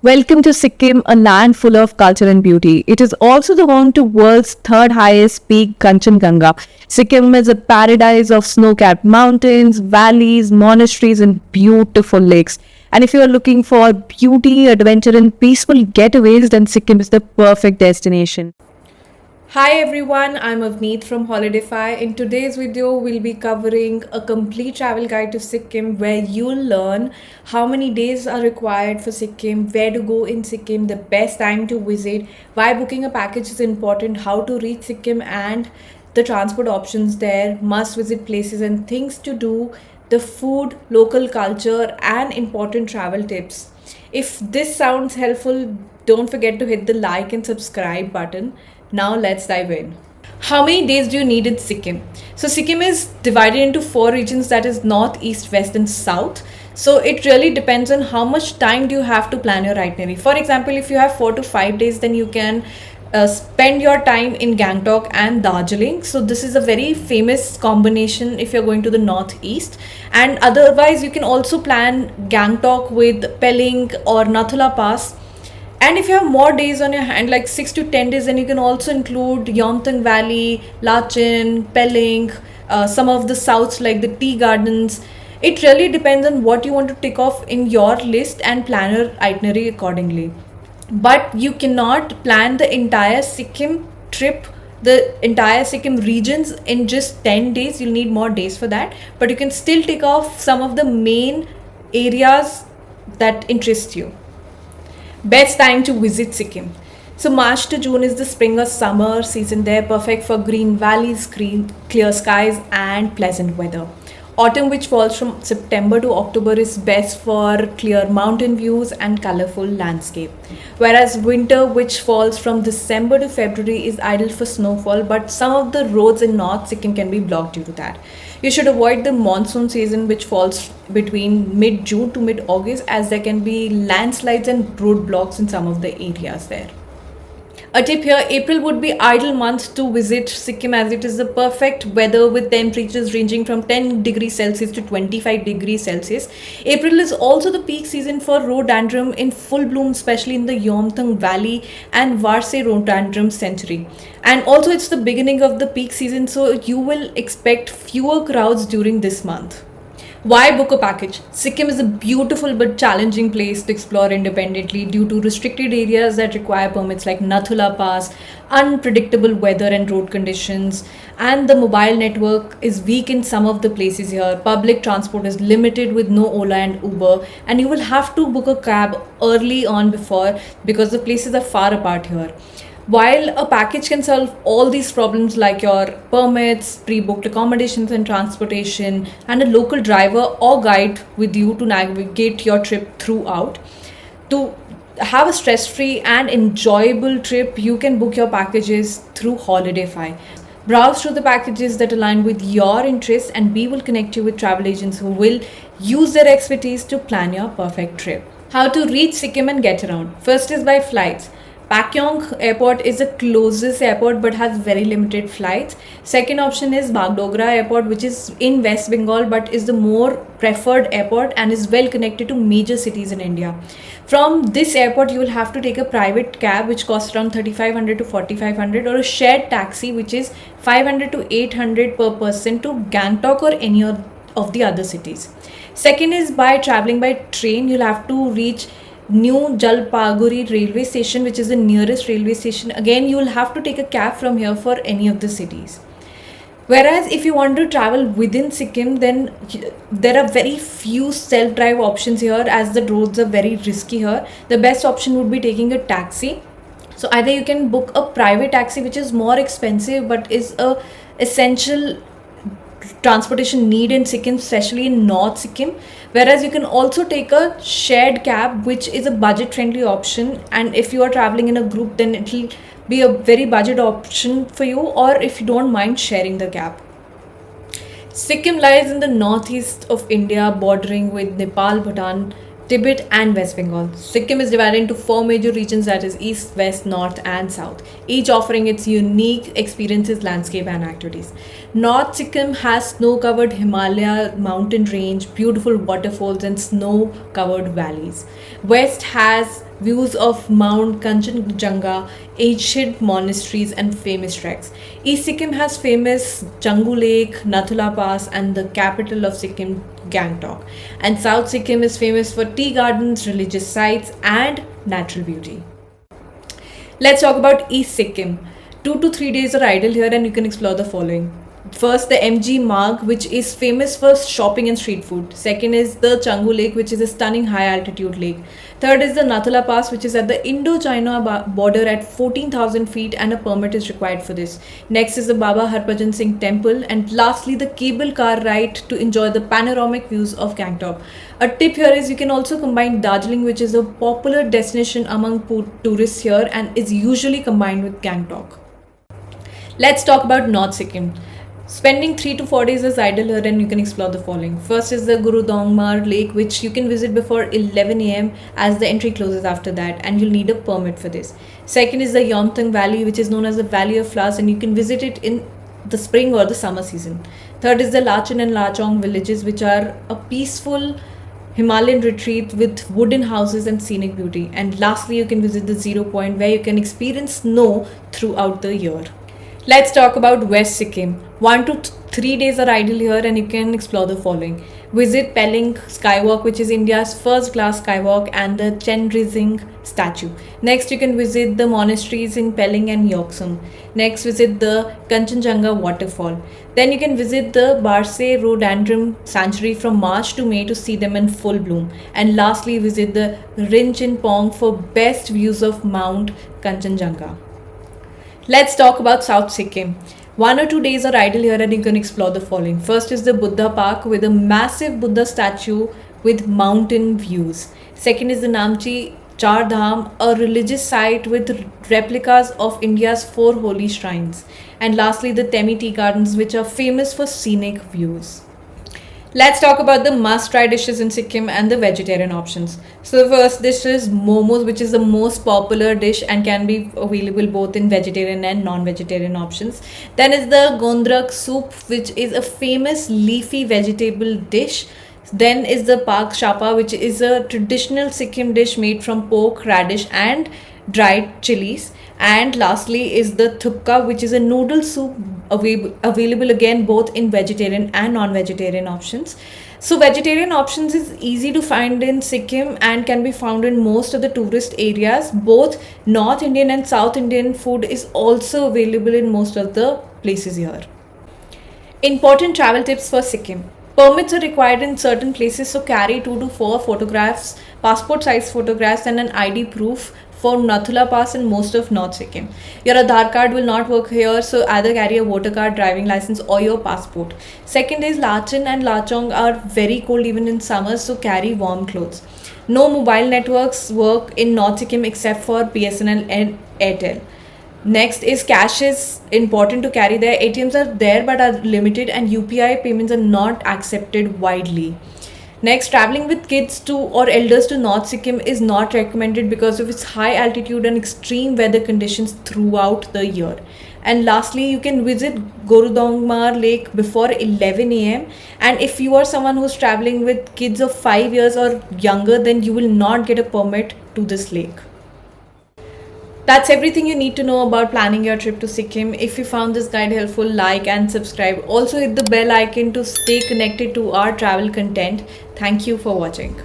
Welcome to Sikkim, a land full of culture and beauty. It is also the home to world's third highest peak, Kanchenjunga. Sikkim is a paradise of snow-capped mountains, valleys, monasteries, and beautiful lakes. And if you are looking for beauty, adventure, and peaceful getaways, then Sikkim is the perfect destination. Hi everyone, I'm Avneet from Holidayfy. In today's video, we'll be covering a complete travel guide to Sikkim where you'll learn how many days are required for Sikkim, where to go in Sikkim, the best time to visit, why booking a package is important, how to reach Sikkim and the transport options there, must visit places and things to do, the food, local culture, and important travel tips. If this sounds helpful, don't forget to hit the like and subscribe button. Now let's dive in. How many days do you need in Sikkim? So Sikkim is divided into four regions, that is north, east, west and south. So it really depends on how much time do you have to plan your itinerary. For example, if you have 4 to 5 days, then you can spend your time in Gangtok and Darjeeling. So this is a very famous combination if you're going to the northeast. And otherwise, you can also plan Gangtok with Pelling or Nathula Pass. And if you have more days on your hand, like 6 to 10 days, then you can also include Yeomthang Valley, Lachin, Pelling, some of the souths like the tea gardens. It really depends on what you want to tick off in your list and plan your itinerary accordingly. But you cannot plan the entire Sikkim trip, the entire Sikkim regions in just 10 days. You'll need more days for that. But you can still tick off some of the main areas that interest you. Best time to visit Sikkim. So March to June is the spring or summer season there, perfect for green valleys, clear skies and pleasant weather. Autumn, which falls from September to October, is best for clear mountain views and colorful landscape. Whereas winter, which falls from December to February, is ideal for snowfall, but some of the roads in North Sikkim can be blocked due to that. You should avoid the monsoon season, which falls between mid-June to mid-August, as there can be landslides and roadblocks in some of the areas there. A tip here, April would be ideal month to visit Sikkim as it is the perfect weather with temperatures ranging from 10 degrees Celsius to 25 degrees Celsius. April is also the peak season for rhododendron in full bloom, especially in the Yeomthang Valley and Varsay Rhododendron Sanctuary. And also it's the beginning of the peak season, so you will expect fewer crowds during this month. Why book a package? Sikkim is a beautiful but challenging place to explore independently due to restricted areas that require permits like Nathula Pass, unpredictable weather and road conditions, and the mobile network is weak in some of the places here. Public transport is limited with no Ola and Uber, and you will have to book a cab early on before because the places are far apart here. While a package can solve all these problems like your permits, pre-booked accommodations and transportation, and a local driver or guide with you to navigate your trip throughout, to have a stress-free and enjoyable trip, you can book your packages through Holidayfy. Browse through the packages that align with your interests, and we will connect you with travel agents who will use their expertise to plan your perfect trip. How to reach Sikkim and get around. First is by flights. Pakyong Airport is the closest airport but has very limited flights. Second option is Bagdogra Airport, which is in West Bengal but is the more preferred airport and is well connected to major cities in India. From this airport, you will have to take a private cab which costs around 3500 to 4500, or a shared taxi which is 500 to 800 per person to Gangtok or any of the other cities. Second is by traveling by train. You'll have to reach New Jalpaiguri railway station, which is the nearest railway station. Again, you will have to take a cab from here for any of the cities. Whereas if you want to travel within Sikkim, then there are very few self-drive options here as the roads are very risky here. The best option would be taking a taxi. So either you can book a private taxi, which is more expensive but is a essential transportation need in Sikkim, especially in North Sikkim. Whereas you can also take a shared cab, which is a budget friendly option, and if you are traveling in a group, then it will be a very budget option for you, or if you don't mind sharing the cab. Sikkim lies in the northeast of India, bordering with Nepal, Bhutan, Tibet and West Bengal. Sikkim is divided into four major regions, that is East, West, North and South, each offering its unique experiences, landscape and activities. North Sikkim has snow-covered Himalaya mountain range, beautiful waterfalls and snow-covered valleys. West has views of Mount Kanchenjunga, ancient monasteries, and famous treks. East Sikkim has famous Changu Lake, Nathula Pass, and the capital of Sikkim, Gangtok. And South Sikkim is famous for tea gardens, religious sites, and natural beauty. Let's talk about East Sikkim. 2 to 3 days are ideal here, and you can explore the following. First, the MG Marg, which is famous for shopping and street food. Second is the Changu Lake, which is a stunning high altitude lake. Third is the Nathula Pass, which is at the Indo-China border at 14,000 feet, and a permit is required for this. Next is the Baba Harbhajan Singh Temple, and lastly the cable car ride to enjoy the panoramic views of Gangtok. A tip here is you can also combine Darjeeling, which is a popular destination among tourists here and is usually combined with Gangtok. Let's talk about North Sikkim. Spending 3 to 4 days is ideal here, and you can explore the following. First is the Guru Dongmar Lake, which you can visit before 11 am as the entry closes after that, and you'll need a permit for this. Second is the Yomthang Valley, which is known as the Valley of Flowers, and you can visit it in the spring or the summer season. Third is the Lachin and Lachong villages, which are a peaceful Himalayan retreat with wooden houses and scenic beauty. And lastly, you can visit the Zero Point, where you can experience snow throughout the year. Let's talk about West Sikkim. 1 to 3 days are ideal here, and you can explore the following. Visit Pelling Skywalk, which is India's first glass skywalk, and the Chenrizing statue. Next, you can visit the monasteries in Pelling and Yoksum. Next, visit the Kanchenjunga waterfall. Then you can visit the Barse Rhododendron Sanctuary from March to May to see them in full bloom. And lastly, visit the Rinchen Pong for best views of Mount Kanchenjunga. Let's talk about South Sikkim. 1 or 2 days are ideal here, and you can explore the following. First is the Buddha Park with a massive Buddha statue with mountain views. Second is the Namchi Char Dham, a religious site with replicas of India's 4 holy shrines. And lastly, the Temi Tea Gardens, which are famous for scenic views. Let's talk about the must-try dishes in Sikkim and the vegetarian options. So the first dish is momos, which is the most popular dish and can be available both in vegetarian and non-vegetarian options. Then is the gondrak soup, which is a famous leafy vegetable dish. Then is the pak shapa, which is a traditional Sikkim dish made from pork, radish, and dried chilies. And lastly is the thupka, which is a noodle soup available again both in vegetarian and non-vegetarian options. So vegetarian options is easy to find in Sikkim and can be found in most of the tourist areas. Both North Indian and South Indian food is also available in most of the places here. Important travel tips for Sikkim. Permits are required in certain places, so carry 2 to 4 photographs, passport size photographs, and an ID proof for Nathula Pass in most of North Sikkim. Your Aadhaar card will not work here, so either carry a voter card, driving license, or your passport. Second is Lachin and Lachong are very cold even in summer, so carry warm clothes. No mobile networks work in North Sikkim except for BSNL and Airtel. Next is cash is important to carry there. ATMs are there but are limited, and UPI payments are not accepted widely. Next, traveling with kids to or elders to North Sikkim is not recommended because of its high altitude and extreme weather conditions throughout the year. And lastly, you can visit Gurudongmar Lake before 11 am. And if you are someone who's traveling with kids of 5 years or younger, then you will not get a permit to this lake. That's everything you need to know about planning your trip to Sikkim. If you found this guide helpful, like and subscribe. Also hit the bell icon to stay connected to our travel content. Thank you for watching.